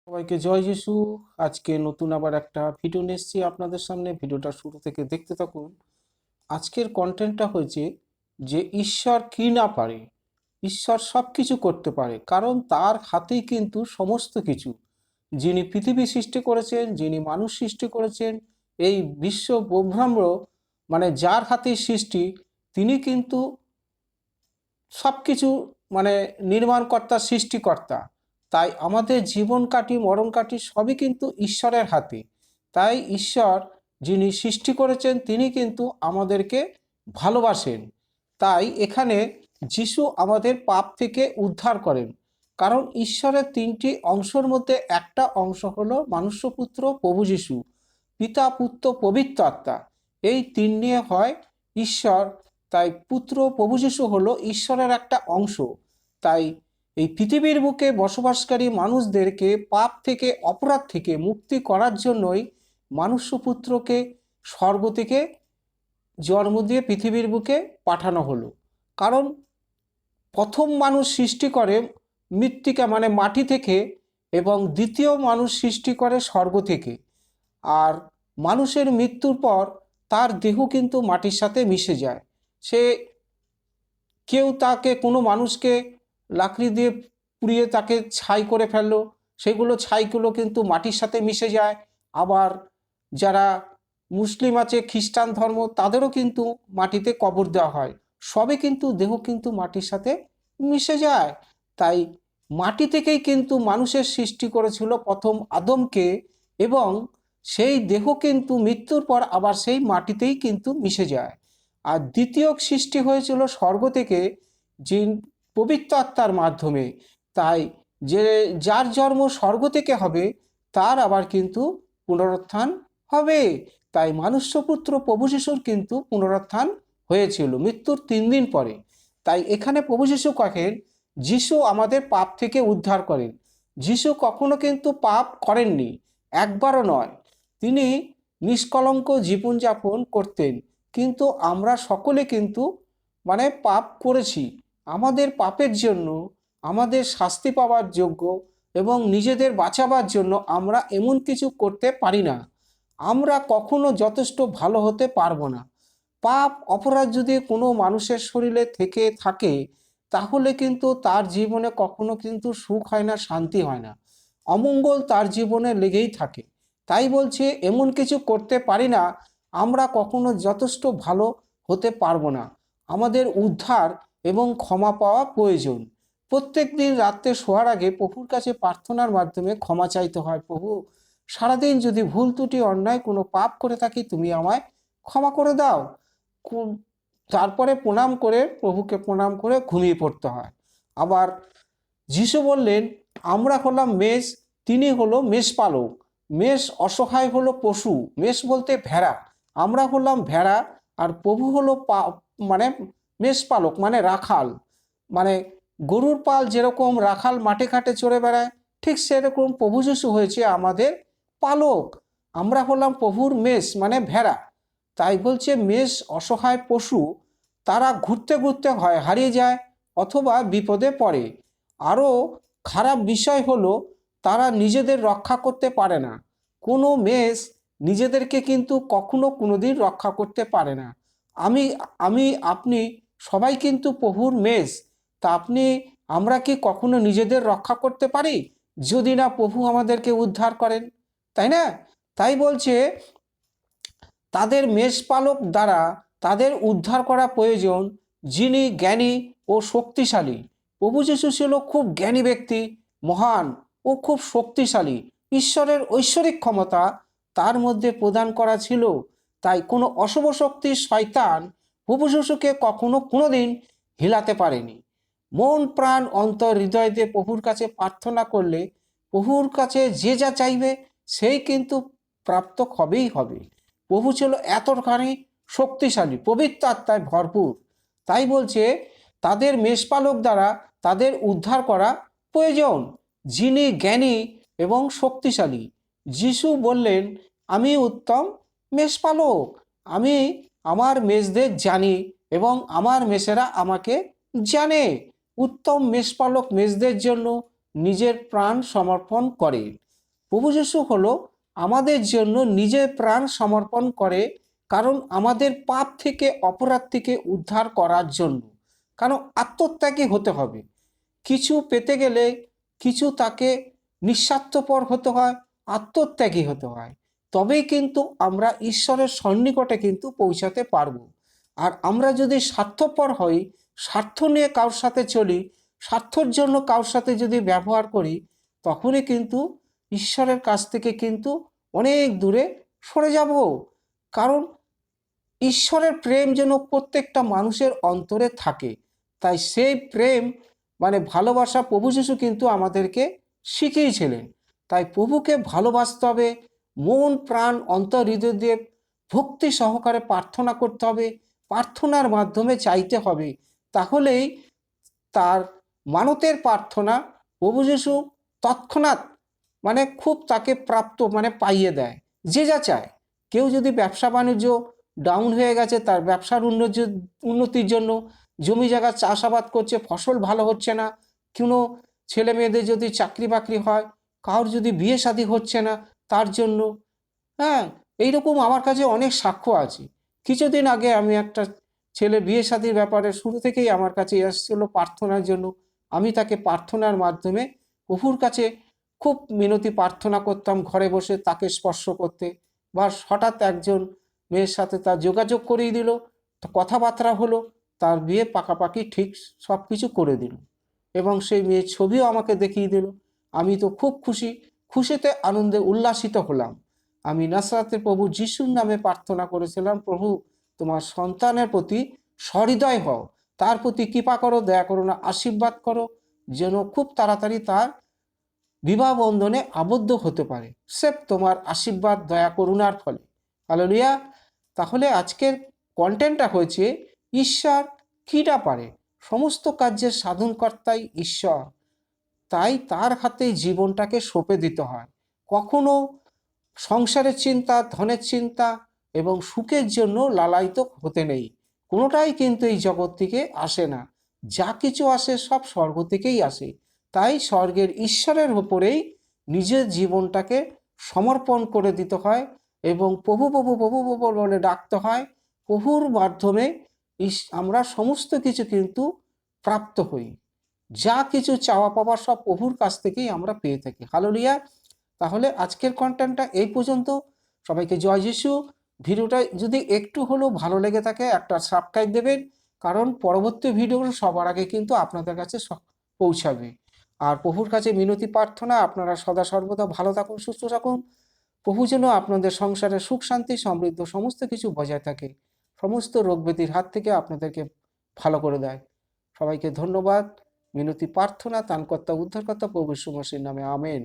সবাইকে জয় যিশু। আজকে নতুন আবার একটা ভিডিও নিয়ে এসেছি আপনাদের সামনে। ভিডিওটা শুরু থেকে দেখতে থাকুন। আজকের কন্টেন্টটা হয়েছে যে ঈশ্বর কি না পারে। ঈশ্বর সব কিছু করতে পারে, কারণ তার হাতেই কিন্তু সমস্ত কিছু। যিনি পৃথিবী সৃষ্টি করেছেন, যিনি মানুষ সৃষ্টি করেছেন, এই বিশ্ব ব্রহ্মাণ্ড যার হাতেই সৃষ্টি, তিনি কিন্তু সব কিছু মানে নির্মাণকর্তা, সৃষ্টিকর্তা। তাই আমাদের জীবন কাটি মরণ কাটি সবই কিন্তু ঈশ্বরের হাতে। তাই ঈশ্বর যিনি সৃষ্টি করেছেন তিনি কিন্তু আমাদেরকে ভালোবাসেন। তাই এখানে যিশু আমাদের পাপ থেকে উদ্ধার করেন। কারণ ঈশ্বরের তিনটি অংশের মধ্যে একটা অংশ হলো মনুষ্যপুত্র প্রভু যিশু, পিতা পুত্র পবিত্র আত্মা। এই তিন নিয়ে হয় ঈশ্বর। তাই পুত্র প্রভু যিশু হলো ঈশ্বরের একটা অংশ। তাই এই পৃথিবীর বুকে বসবাসকারী মানুষদেরকে পাপ থেকে, অপরাধ থেকে মুক্তি করার জন্যই মনুষ্যপুত্রকে স্বর্গ থেকে জন্ম দিয়ে পৃথিবীর বুকে পাঠানো হলো। কারণ প্রথম মানুষ সৃষ্টি করে মৃত্তিকা মাটি থেকে, এবং দ্বিতীয় মানুষ সৃষ্টি করে স্বর্গ থেকে। আর মানুষের মৃত্যুর পর তার দেহ কিন্তু মাটির সাথে মিশে যায়। সে কেউ তাকে, কোনো মানুষকে লাকড়ি দিয়ে পুড়িয়ে তাকে ছাই করে ফেললো, সেগুলো ছাইগুলো কিন্তু মাটির সাথে মিশে যায়। আবার যারা মুসলিম আছে, খ্রিস্টান ধর্ম, তাদেরও কিন্তু মাটিতে কবর দেওয়া হয়। সবে কিন্তু দেহ কিন্তু মাটির সাথে মিশে যায়। তাই মাটি থেকেই কিন্তু মানুষের সৃষ্টি করেছিল প্রথম আদমকে, এবং সেই দেহ কিন্তু মৃত্যুর পর আবার সেই মাটিতেই কিন্তু মিশে যায়। আর দ্বিতীয় সৃষ্টি হয়েছিল স্বর্গ থেকে, যে পবিত্র আত্মার মাধ্যমে। তাই যে যার জন্ম স্বর্গ থেকে হবে তার আবার কিন্তু পুনরুত্থান হবে। তাই মনুষ্যপুত্র প্রভু যিশুর কিন্তু পুনরুত্থান হয়েছিল মৃত্যুর 3 দিন পরে। তাই এখানে প্রভু যিশু কহেন যিশু আমাদের পাপ থেকে উদ্ধার করেন। যিশু কখনো কিন্তু পাপ করেননি, একবারও নয়। তিনি নিষ্কলঙ্ক জীবনযাপন করতেন, কিন্তু আমরা সকলে কিন্তু পাপ করেছি। আমাদের পাপের জন্য আমাদের শাস্তি পাওয়ার যোগ্য, এবং নিজেদের বাঁচাবার জন্য আমরা এমন কিছু করতে পারি না। আমরা কখনো যথেষ্ট ভালো হতে পারবো না। পাপ অপরাধ যদি কোনো মানুষের শরীরে থেকে থাকে, তাহলে কিন্তু তার জীবনে কখনো কিন্তু সুখ হয় না, শান্তি হয় না, অমঙ্গল তার জীবনে লেগেই থাকে। তাই বলছে এমন কিছু করতে পারি না, আমরা কখনো যথেষ্ট ভালো হতে পারবো না। আমাদের উদ্ধার এবং ক্ষমা পাওয়া প্রয়োজন। প্রত্যেক দিন রাত্রে শোয়ার আগে প্রভুর কাছে প্রার্থনার মাধ্যমে ক্ষমা চাইতে হয়। প্রভু, সারাদিন যদি ভুল ত্রুটি অন্যায় কোনো পাপ করে থাকি, তুমি আমায় ক্ষমা করে দাও। তারপরে প্রণাম করে, প্রভুকে প্রণাম করে ঘুমিয়ে পড়তে হয়। আবার যিশু বললেন আমরা হলাম মেষ, তিনি হলো মেষপালক। মেষ অসহায় হলো পশু, মেষ বলতে ভেড়া। আমরা হলাম ভেড়া, আর প্রভু হলো মেষপালক রাখাল। মানে গরুর পাল যেরকম রাখাল মাঠে ঘাটে চড়ে বেড়ায়, ঠিক সেরকম প্রভু যিশু হয়েছে আমাদের পালক। আমরা হলাম প্রভুর মেষ ভেড়া। তাই বলছে মেষ অসহায় পশু, তারা ঘুরতে ঘুরতে হয় হারিয়ে যায় অথবা বিপদে পড়ে। আরও খারাপ বিষয় হলো তারা নিজেদের রক্ষা করতে পারে না। কোনো মেষ নিজেদেরকে কিন্তু কখনো কোনোদিন রক্ষা করতে পারে না। আমি আমি আপনি সবাই কিন্তু প্রভুর মেষ। তা আমরা কি কখনো নিজেদের রক্ষা করতে পারি যদি না প্রভু আমাদেরকে উদ্ধার করেন? তাই না? তাই বলছে তাদের মেষপালক দ্বারা তাদের উদ্ধার করা প্রয়োজন, যিনি জ্ঞানী ও শক্তিশালী। প্রভু যিশু ছিল খুব জ্ঞানী ব্যক্তি, মহান ও খুব শক্তিশালী। ঈশ্বরের ঐশ্বরিক ক্ষমতা তার মধ্যে প্রদান করা ছিল। তাই কোনো অশুভ শক্তির শয়তান প্রভু যিশুকে কখনো কোনোদিন হিলাতে পারেনি। মন প্রাণ অন্তর হৃদয় দিয়ে প্রভুর কাছে প্রার্থনা করলে প্রভুর কাছে যে যা চাইবে সেই কিন্তু প্রাপ্ত হবেই হবে। প্রভু ছিল এতখানি শক্তিশালী, পবিত্র আত্মায় ভরপুর। তাই বলছে তাদের মেষপালক দ্বারা তাদের উদ্ধার করা প্রয়োজন, যিনি জ্ঞানী এবং শক্তিশালী। যিশু বললেন আমি উত্তম মেষপালক, আমি আমার মেষদের জানি এবং আমার মেষেরা আমাকে জানে। উত্তম মেষপালক মেষদের জন্য নিজের প্রাণ সমর্পণ করে। প্রভু যিশু হলো আমাদের জন্য নিজের প্রাণ সমর্পণ করে, কারণ আমাদের পাপ থেকে, অপরাধ থেকে উদ্ধার করার জন্য। কারণ আত্মত্যাগী হতে হবে, কিছু পেতে গেলে কিছু তাকে নিঃস্বার্থপর হতে হয়, আত্মত্যাগী হতে হয়, তবেই কিন্তু আমরা ঈশ্বরের সন্নিকটে কিন্তু পৌঁছাতে পারবো। আর আমরা যদি স্বার্থপর হই, স্বার্থ নিয়ে কারোর সাথে চলি, স্বার্থর জন্য কারোর সাথে যদি ব্যবহার করি, তখনই কিন্তু ঈশ্বরের কাছ থেকে কিন্তু অনেক দূরে সরে যাব। কারণ ঈশ্বরের প্রেম যেন প্রত্যেকটা মানুষের অন্তরে থাকে, তাই সেই প্রেম মানে ভালোবাসা প্রভু যিশু কিন্তু আমাদেরকে শিখিয়েছিলেন। তাই প্রভুকে ভালোবাসতে হবে, মন প্রাণ অন্তর হৃদয় দিয়ে ভক্তি সহকারে প্রার্থনা করতে হবে, প্রার্থনার মাধ্যমে চাইতে হবে, তাহলেই তার মানতের প্রার্থনা প্রভু যিশু তৎক্ষণাৎ মানে খুব তাকে প্রাপ্ত মানে পাইয়ে দেয়, যে যা চায়। কেউ যদি ব্যবসা বাণিজ্য ডাউন হয়ে গেছে, তার ব্যবসার উন্নতির জন্য জমি জায়গা চাষাবাদ করছে, ফসল ভালো হচ্ছে না, কোনো ছেলে মেয়েদের যদি চাকরি বাকরি হয়, কারোর যদি বিয়ে শাদী হচ্ছে না, তার জন্য, হ্যাঁ, এইরকম আমার কাছে অনেক সাক্ষ্য আছে। কিছুদিন আগে আমি একটা ছেলে বিয়ে শাদীর ব্যাপারে শুরু থেকেই আমার কাছে এসেছিল প্রার্থনার জন্য। আমি তাকে প্রার্থনার মাধ্যমে প্রভুর কাছে খুব মিনতি প্রার্থনা করতাম, ঘরে বসে তাকে স্পর্শ করতে। বা হঠাৎ একজন মেয়ের সাথে তার যোগাযোগ করিয়ে দিল, কথাবার্তা হলো, তার বিয়ে পাকাপাকি ঠিক সব কিছু করে দিল, এবং সেই মেয়ের ছবিও আমাকে দেখিয়ে দিল। আমি তো খুব খুশি, খুশিতে আনন্দে উল্লাসিত হলাম। আমি নাসরাতের প্রভু যিশুর নামে প্রার্থনা করেছিলাম, প্রভু তোমার সন্তানের প্রতি সহৃদয় হও, তার প্রতি কৃপা করো, দয়া করো না, আশীর্বাদ করো, যেন খুব তাড়াতাড়ি তার বিবাহ বন্ধনে আবদ্ধ হতে পারে, সেব তোমার আশীর্বাদ দয়া করুণার ফলে। হালেলুয়া। তাহলে আজকের কন্টেন্টটা হয়েছে ঈশ্বর কিটা পারে, সমস্ত কার্যের সাধনকর্তাই ঈশ্বর, তাই তার হাতেই জীবনটাকে সঁপে দিতে হয়। কখনো সংসারের চিন্তা, ধনের চিন্তা এবং সুখের জন্য লালায়িত হতে নেই, কোনোটাই কিন্তু এই জগৎ থেকে আসে না, যা কিছু আসে সব স্বর্গ থেকেই আসে। তাই স্বর্গের ঈশ্বরের উপরেই নিজের জীবনটাকে সমর্পণ করে দিতে হয় এবং প্রভু প্রভু প্রভু প্রভু বলে ডাকতে হয়। প্রভুর মাধ্যমে আমরা সমস্ত কিছু কিন্তু প্রাপ্ত হই, যা কিছু চাওয়া পাওয়া সব প্রভুর কাছ থেকেই আমরা পেয়ে থাকি। হালেলুয়া। তাহলে আজকের কন্টেন্টটা এই পর্যন্ত। সবাইকে জয় যিশু। ভিডিওটা যদি একটু হলেও ভালো লেগে থাকে একটা সাবস্ক্রাইব দেবেন, কারণ পরবর্তী ভিডিওগুলো সবার আগে কিন্তু আপনাদের কাছে পৌঁছাবে। আর প্রভুর কাছে মিনতি প্রার্থনা, আপনারা সদা সর্বদা ভালো থাকুন, সুস্থ থাকুন। প্রভু যেন আপনাদের সংসারে সুখ শান্তি সমৃদ্ধ সমস্ত কিছু বজায় থাকে, সমস্ত রোগ ব্যাধির হাত থেকে আপনাদেরকে ভালো করে দেয়। সবাইকে ধন্যবাদ। মিনতি প্রার্থনা ত্রাণকর্তা উদ্ধারকর্তা প্রভু যীশু মসির নামে, আমেন।